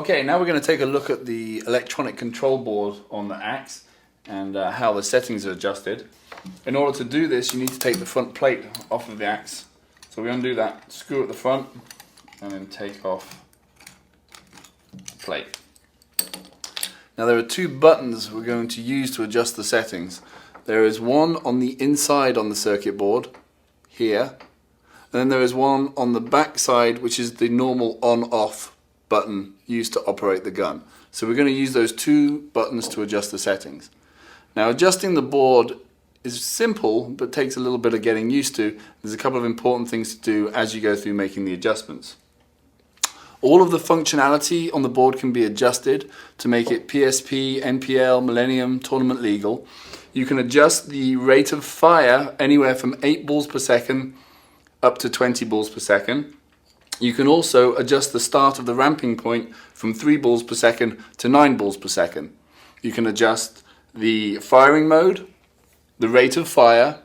Okay, now we're going to take a look at the electronic control board on the axe and how the settings are adjusted. In order to do this, you need to take the front plate off of the axe. So we undo that screw at the front and then take off the plate. Now there are two buttons we're going to use to adjust the settings. There is one on the inside on the circuit board, here, and then there is one on the back side, which is the normal on-off button used to operate the gun. So we're going to use those two buttons to adjust the settings. Now adjusting the board is simple, but takes a little bit of getting used to. There's a couple of important things to do as you go through making the adjustments. All of the functionality on the board can be adjusted to make it PSP, NPL, Millennium, Tournament legal. You can adjust the rate of fire anywhere from 8 balls per second up to 20 balls per second. You can also adjust the start of the ramping point from 3 balls per second to 9 balls per second. You can adjust the firing mode, the rate of fire,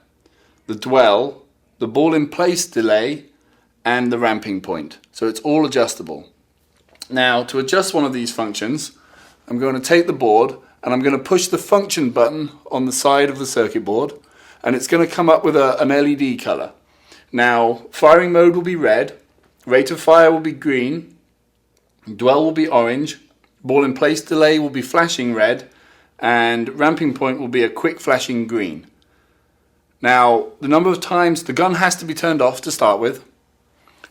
the dwell, the ball in place delay, and the ramping point. So it's all adjustable. Now to adjust one of these functions, I'm going to take the board and I'm going to push the function button on the side of the circuit board, and it's going to come up with an LED color. Now firing mode will be red, rate of fire will be green, dwell will be orange, ball in place delay will be flashing red, and ramping point will be a quick flashing green. Now the number of times the gun has to be turned off to start with,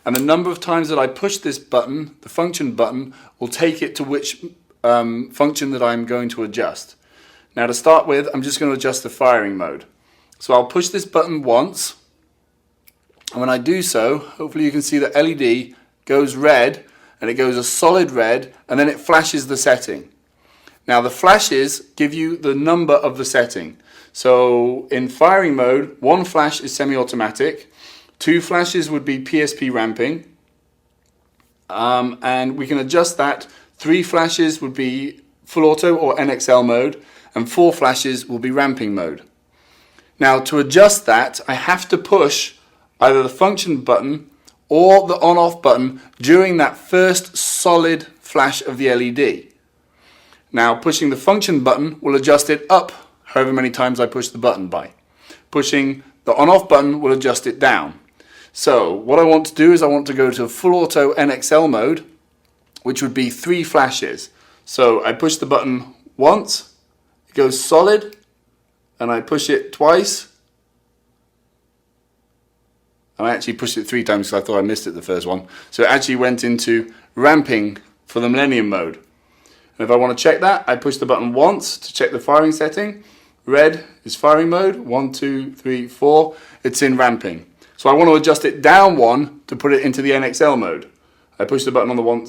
and the number of times that I push this button, the function button, will take it to which function that I'm going to adjust. Now to start with, I'm just going to adjust the firing mode. So I'll push this button once, and when I do so, hopefully you can see the LED goes red, and it goes a solid red, and then it flashes the setting. Now the flashes give you the number of the setting. So in firing mode, 1 flash is semi-automatic, 2 flashes would be PSP ramping, and we can adjust that. 3 flashes would be full auto or NXL mode, and 4 flashes will be ramping mode. Now to adjust that, I have to push either the function button or the on-off button during that first solid flash of the LED. Now pushing the function button will adjust it up however many times I push the button by. Pushing the on-off button will adjust it down. So what I want to do is I want to go to full auto NXL mode, which would be 3 flashes. So I push the button once, it goes solid, and I push it twice. I actually pushed it 3 times because I thought I missed it the first one. So it actually went into ramping for the Millennium mode. And if I want to check that, I push the button once to check the firing setting. Red is firing mode, 1, 2, 3, 4. It's in ramping. So I want to adjust it down 1 to put it into the NXL mode. I push the button on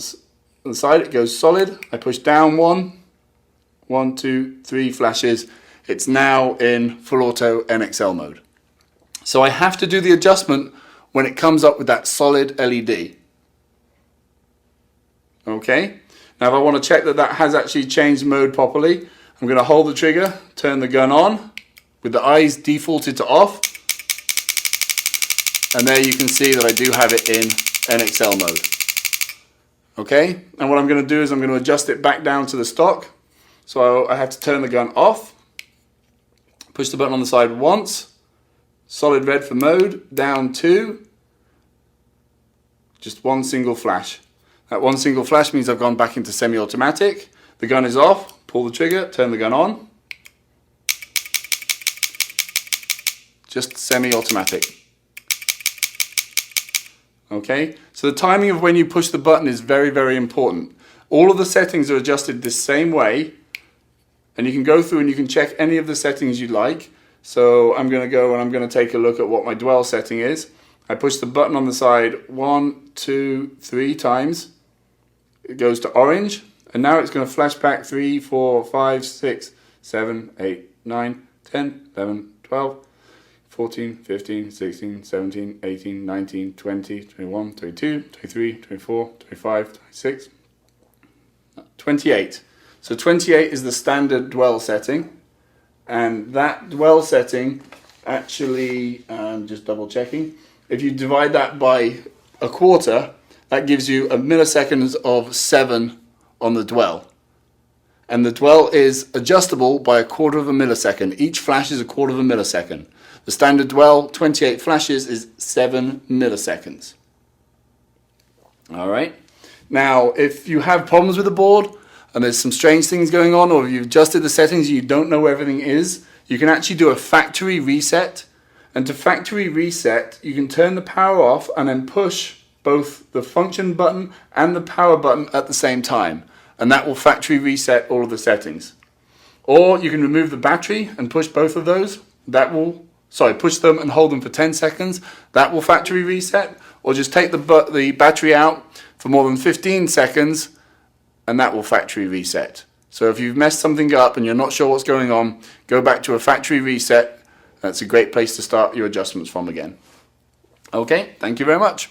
the side, it goes solid. I push down 1, 1, 2, 3 flashes. It's now in full auto NXL mode. So I have to do the adjustment when it comes up with that solid LED. Okay, now if I want to check that that has actually changed mode properly, I'm going to hold the trigger, turn the gun on, with the eyes defaulted to off, and there you can see that I do have it in NXL mode. Okay, and what I'm going to do is I'm going to adjust it back down to the stock. So I have to turn the gun off, push the button on the side once, solid red for mode, down 2, just 1 single flash. That 1 single flash means I've gone back into semi-automatic. The gun is off, pull the trigger, turn the gun on. Just semi-automatic. Okay, so the timing of when you push the button is very, very important. All of the settings are adjusted the same way, and you can go through and you can check any of the settings you like. So I'm going to go and I'm going to take a look at what my dwell setting is. I push the button on the side 1, 2, 3 times. It goes to orange, and now it's going to flash back 3, 4, 5, 6, 7, 8, 9, 10, 11, 12, 14, 15, 16, 17, 18, 19, 20, 21, 22, 23, 24, 25, 26, 28. So 28 is the standard dwell setting. And that dwell setting actually, just double checking, if you divide that by a quarter, that gives you a milliseconds of 7 on the dwell. And the dwell is adjustable by 1/4 of a millisecond. Each flash is 1/4 of a millisecond. The standard dwell, 28 flashes, is 7 milliseconds. Alright. Now, if you have problems with the board, and there's some strange things going on, or if you've adjusted the settings and you don't know where everything is, you can actually do a factory reset. And to factory reset, you can turn the power off and then push both the function button and the power button at the same time. And that will factory reset all of the settings. Or you can remove the battery and push both of those. That will, push them and hold them for 10 seconds. That will factory reset. Or just take the battery out for more than 15 seconds and that will factory reset. So if you've messed something up and you're not sure what's going on, go back to a factory reset. That's a great place to start your adjustments from again. Okay, thank you very much.